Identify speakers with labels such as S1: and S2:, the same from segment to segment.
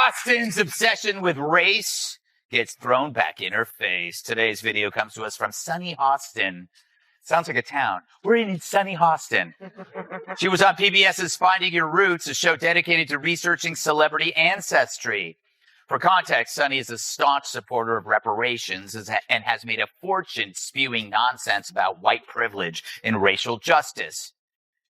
S1: Hostin's obsession with race gets thrown back in her face. Today's video comes to us from sunny Hostin. Sounds like a town. We're in sunny Hostin. She was on PBS's Finding Your Roots, a show dedicated to researching celebrity ancestry. For context, Sunny is a staunch supporter of reparations and has made a fortune spewing nonsense about white privilege and racial justice.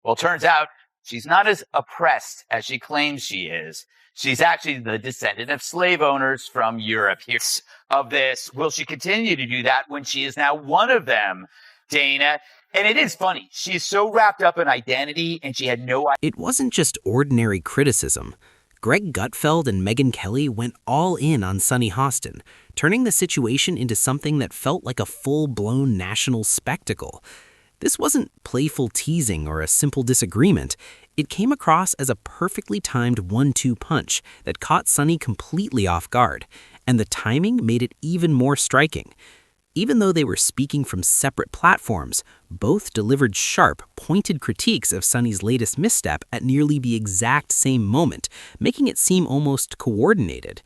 S1: Well, turns out she's not as oppressed as she claims she is. She's actually the descendant of slave owners from Europe. Here's of this. Will she continue to do that when she is now one of them? Dana. And it is funny. She's so wrapped up in identity and she had no idea.
S2: It wasn't just ordinary criticism. Greg Gutfeld and Megyn Kelly went all in on Sunny Hostin, turning the situation into something that felt like a full-blown national spectacle. This wasn't playful teasing or a simple disagreement. It came across as a perfectly timed 1-2 punch that caught Sunny completely off guard, and the timing made it even more striking. Even though they were speaking from separate platforms, both delivered sharp, pointed critiques of Sunny's latest misstep at nearly the exact same moment, making it seem almost coordinated.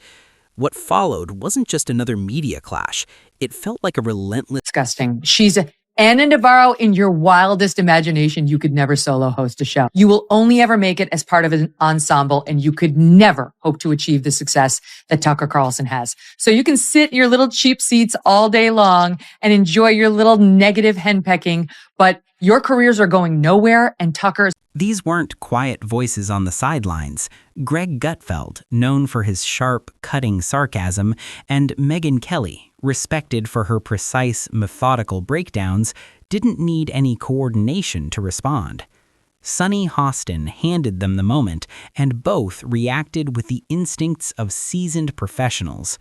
S2: What followed wasn't just another media clash. It felt like a relentless...
S3: Disgusting. She's Anna Navarro in your wildest imagination. You could never solo host a show. You will only ever make it as part of an ensemble, and you could never hope to achieve the success that Tucker Carlson has. So you can sit in your little cheap seats all day long and enjoy your little negative henpecking, but your careers are going nowhere, and Tucker's...
S2: These weren't quiet voices on the sidelines. Greg Gutfeld, known for his sharp, cutting sarcasm, and Megyn Kelly, respected for her precise, methodical breakdowns, didn't need any coordination to respond. Sunny Hostin handed them the moment, and both reacted with the instincts of seasoned professionals.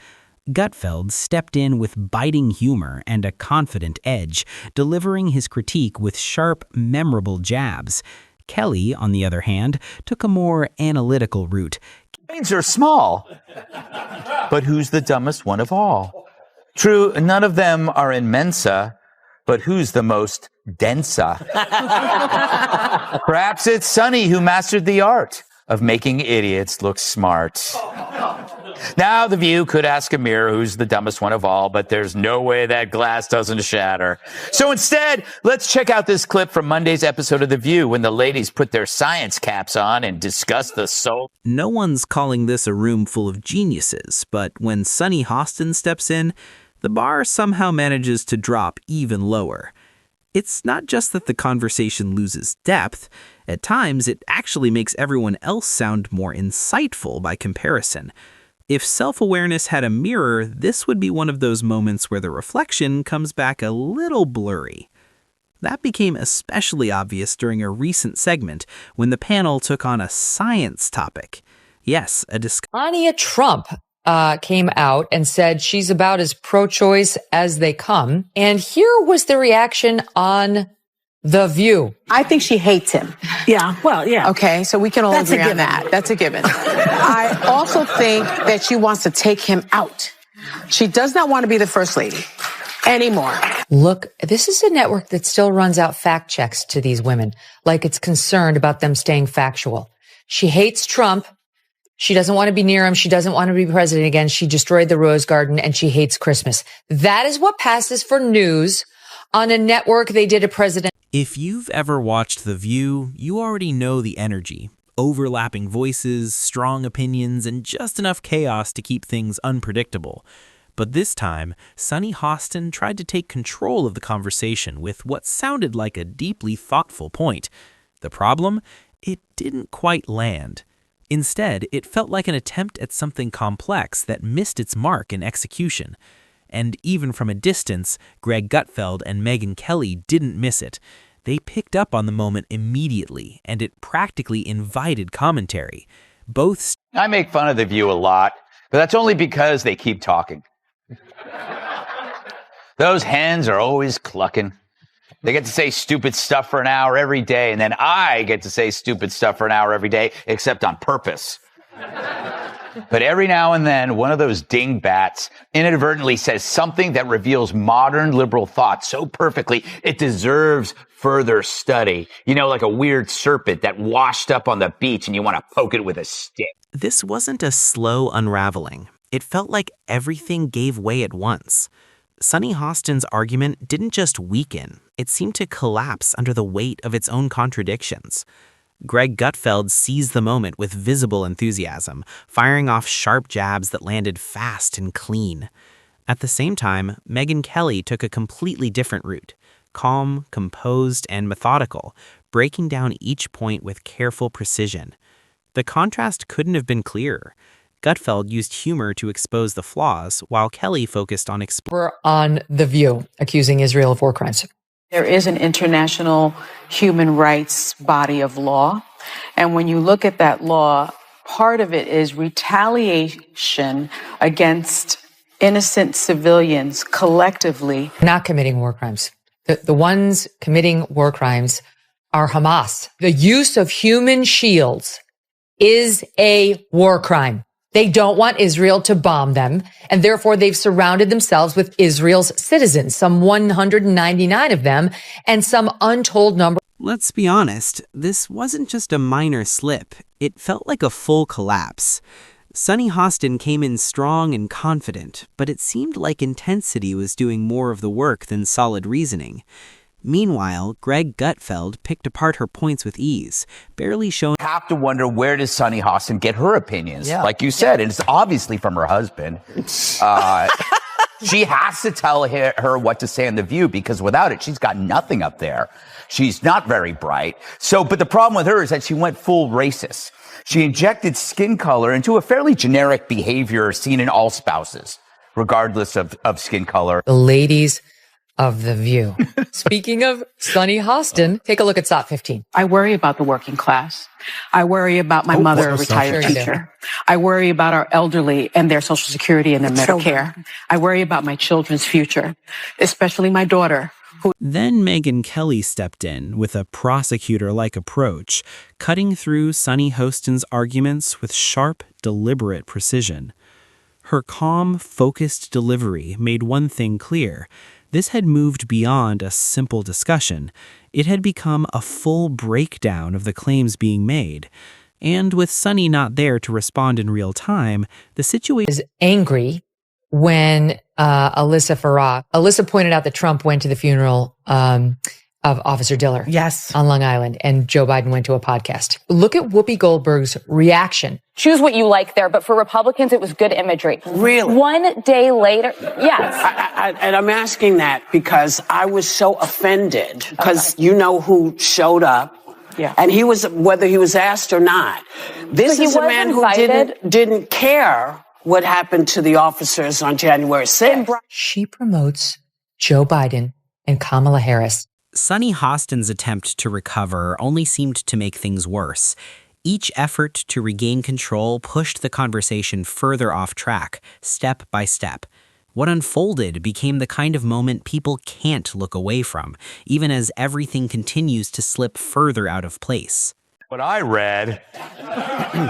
S2: Gutfeld stepped in with biting humor and a confident edge, delivering his critique with sharp, memorable jabs. Kelly, on the other hand, took a more analytical route.
S1: Brains are small, but who's the dumbest one of all? True, none of them are in Mensa, but who's the most densa? Perhaps it's Sunny who mastered the art of making idiots look smart. Now, The View could ask a mirror who's the dumbest one of all, but there's no way that glass doesn't shatter. So instead, let's check out this clip from Monday's episode of The View when the ladies put their science caps on and discuss the soul.
S2: No one's calling this a room full of geniuses, but when Sunny Hostin steps in, the bar somehow manages to drop even lower. It's not just that the conversation loses depth. At times, it actually makes everyone else sound more insightful by comparison. If self-awareness had a mirror, this would be one of those moments where the reflection comes back a little blurry. That became especially obvious during a recent segment when the panel took on a science topic. Yes,
S3: Melania Trump came out and said she's about as pro-choice as they come. And here was the reaction on The View.
S4: I think she hates him.
S5: Yeah, well, yeah.
S4: Okay, so we can all agree on that. That's a given. I also think that she wants to take him out. She does not want to be the first lady anymore.
S3: Look, this is a network that still runs out fact checks to these women, like it's concerned about them staying factual. She hates Trump. She doesn't want to be near him. She doesn't want to be president again. She destroyed the Rose Garden, and she hates Christmas. That is what passes for news on a network they did a president.
S2: If you've ever watched The View, you already know the energy. Overlapping voices, strong opinions, and just enough chaos to keep things unpredictable. But this time, Sunny Hostin tried to take control of the conversation with what sounded like a deeply thoughtful point. The problem? It didn't quite land. Instead, it felt like an attempt at something complex that missed its mark in execution. And even from a distance, Greg Gutfeld and Megyn Kelly didn't miss it. They picked up on the moment immediately, and it practically invited commentary.
S1: I make fun of The View a lot, but that's only because they keep talking. Those hens are always clucking. They get to say stupid stuff for an hour every day, and then I get to say stupid stuff for an hour every day, except on purpose. But every now and then, one of those dingbats inadvertently says something that reveals modern liberal thought so perfectly, it deserves further study. You know, like a weird serpent that washed up on the beach and you want to poke it with a stick.
S2: This wasn't a slow unraveling. It felt like everything gave way at once. Sunny Hostin's argument didn't just weaken, it seemed to collapse under the weight of its own contradictions. Greg Gutfeld seized the moment with visible enthusiasm, firing off sharp jabs that landed fast and clean. At the same time, Megyn Kelly took a completely different route, calm, composed, and methodical, breaking down each point with careful precision. The contrast couldn't have been clearer. Gutfeld used humor to expose the flaws, while Kelly focused on
S3: We're on The View, accusing Israel of war crimes.
S5: There is an international human rights body of law. And when you look at that law, part of it is retaliation against innocent civilians collectively.
S3: Not committing war crimes. The ones committing war crimes are Hamas. The use of human shields is a war crime. They don't want Israel to bomb them, and therefore they've surrounded themselves with Israel's citizens, some 199 of them, and some untold number.
S2: Let's be honest, this wasn't just a minor slip. It felt like a full collapse. Sunny Hostin came in strong and confident, but it seemed like intensity was doing more of the work than solid reasoning. Meanwhile, Greg Gutfeld picked apart her points with ease, barely showing.
S1: Have to wonder, where does Sunny Hostin get her opinions? Like you said, and it's obviously from her husband. She has to tell her what to say in The View, because without it, she's got nothing up there. She's not very bright. But the problem with her is that she went full racist. She injected skin color into a fairly generic behavior seen in all spouses, regardless of skin color.
S3: The ladies of The View. Speaking of Sunny Hostin, take a look at SOT 15.
S5: I worry about the working class. I worry about my mother, a retired teacher. I worry about our elderly and their Social Security and their Medicare. I worry about my children's future, especially my daughter.
S2: Then Megyn Kelly stepped in with a prosecutor-like approach, cutting through Sunny Hostin's arguments with sharp, deliberate precision. Her calm, focused delivery made one thing clear. This had moved beyond a simple discussion. It had become a full breakdown of the claims being made. And with Sunny not there to respond in real time, the situation
S3: is angry when Alyssa pointed out that Trump went to the funeral of Officer Diller.
S4: Yes.
S3: On Long Island, and Joe Biden went to a podcast. Look at Whoopi Goldberg's reaction.
S6: Choose what you like there, but for Republicans, it was good imagery.
S7: Really?
S6: One day later, yes.
S7: And I'm asking that because I was so offended, because you know who showed up.
S5: Yeah.
S7: And he was, whether he was asked or not. This is a man who didn't care what happened to the officers on January 6th.
S3: She promotes Joe Biden and Kamala Harris.
S2: Sunny Hostin's attempt to recover only seemed to make things worse. Each effort to regain control pushed the conversation further off track, step by step. What unfolded became the kind of moment people can't look away from, even as everything continues to slip further out of place.
S1: What I read,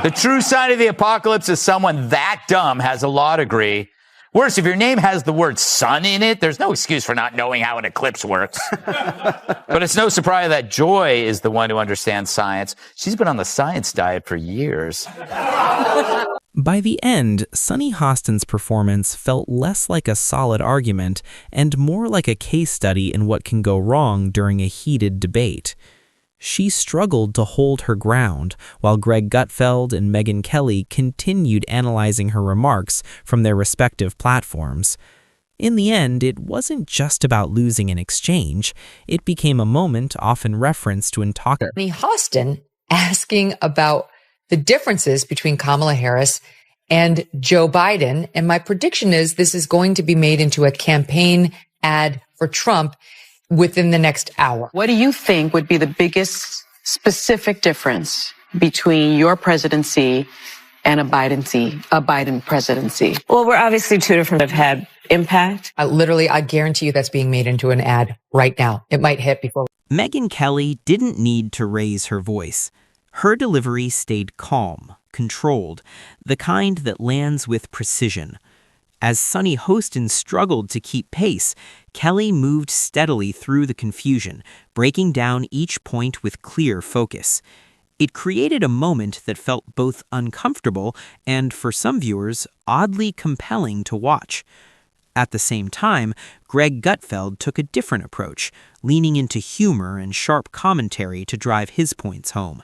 S1: the true sign of the apocalypse is someone that dumb has a law degree. Worse, if your name has the word sun in it, there's no excuse for not knowing how an eclipse works. But it's no surprise that Joy is the one who understands science. She's been on the science diet for years.
S2: By the end, Sunny Hostin's performance felt less like a solid argument and more like a case study in what can go wrong during a heated debate. She struggled to hold her ground, while Greg Gutfeld and Megyn Kelly continued analyzing her remarks from their respective platforms. In the end, it wasn't just about losing an exchange. It became a moment often referenced to
S3: Sunny Hostin asking about the differences between Kamala Harris and Joe Biden. And my prediction is this is going to be made into a campaign ad for Trump within the next hour.
S5: What do you think would be the biggest specific difference between your presidency and a Biden presidency?
S8: Well, we're obviously two different have had impact.
S3: I guarantee you that's being made into an ad right now. It might hit before.
S2: Megyn Kelly didn't need to raise her voice. Her delivery stayed calm, controlled, the kind that lands with precision. As Sunny Hostin struggled to keep pace, Kelly moved steadily through the confusion, breaking down each point with clear focus. It created a moment that felt both uncomfortable and, for some viewers, oddly compelling to watch. At the same time, Greg Gutfeld took a different approach, leaning into humor and sharp commentary to drive his points home.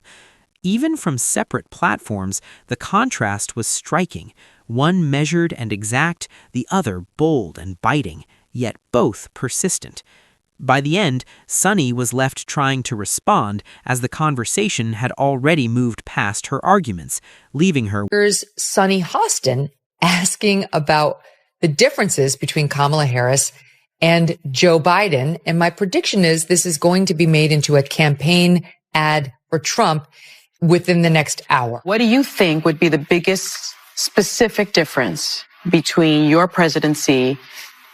S2: Even from separate platforms, the contrast was striking, one measured and exact, the other bold and biting, yet both persistent. By the end, Sunny was left trying to respond as the conversation had already moved past her arguments, leaving her.
S3: Here's Sunny Hostin asking about the differences between Kamala Harris and Joe Biden. And my prediction is this is going to be made into a campaign ad for Trump within the next hour.
S4: What do you think would be the biggest specific difference between your presidency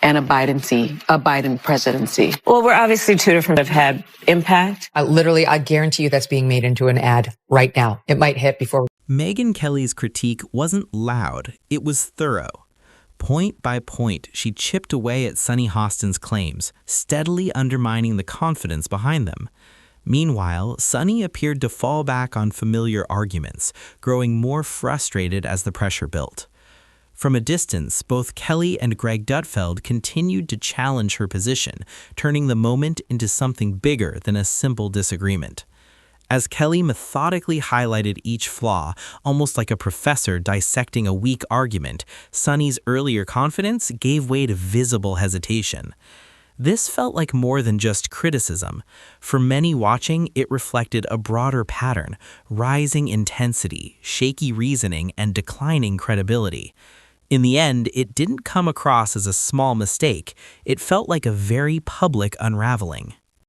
S4: and a Biden presidency?
S8: Well, we're obviously two different that have had impact.
S3: I guarantee you that's being made into an ad right now. It might hit before.
S9: Megyn Kelly's critique wasn't loud, it was thorough. Point by point, she chipped away at Sunny Hostin's claims, steadily undermining the confidence behind them. Meanwhile, Sunny appeared to fall back on familiar arguments, growing more frustrated as the pressure built. From a distance, both Kelly and Greg Gutfeld continued to challenge her position, turning the moment into something bigger than a simple disagreement. As Kelly methodically highlighted each flaw, almost like a professor dissecting a weak argument, Sunny's earlier confidence gave way to visible hesitation. This felt like more than just criticism. For many watching, it reflected a broader pattern: rising intensity, shaky reasoning, and declining credibility. In the end, it didn't come across as a small mistake. It felt like a very public unraveling.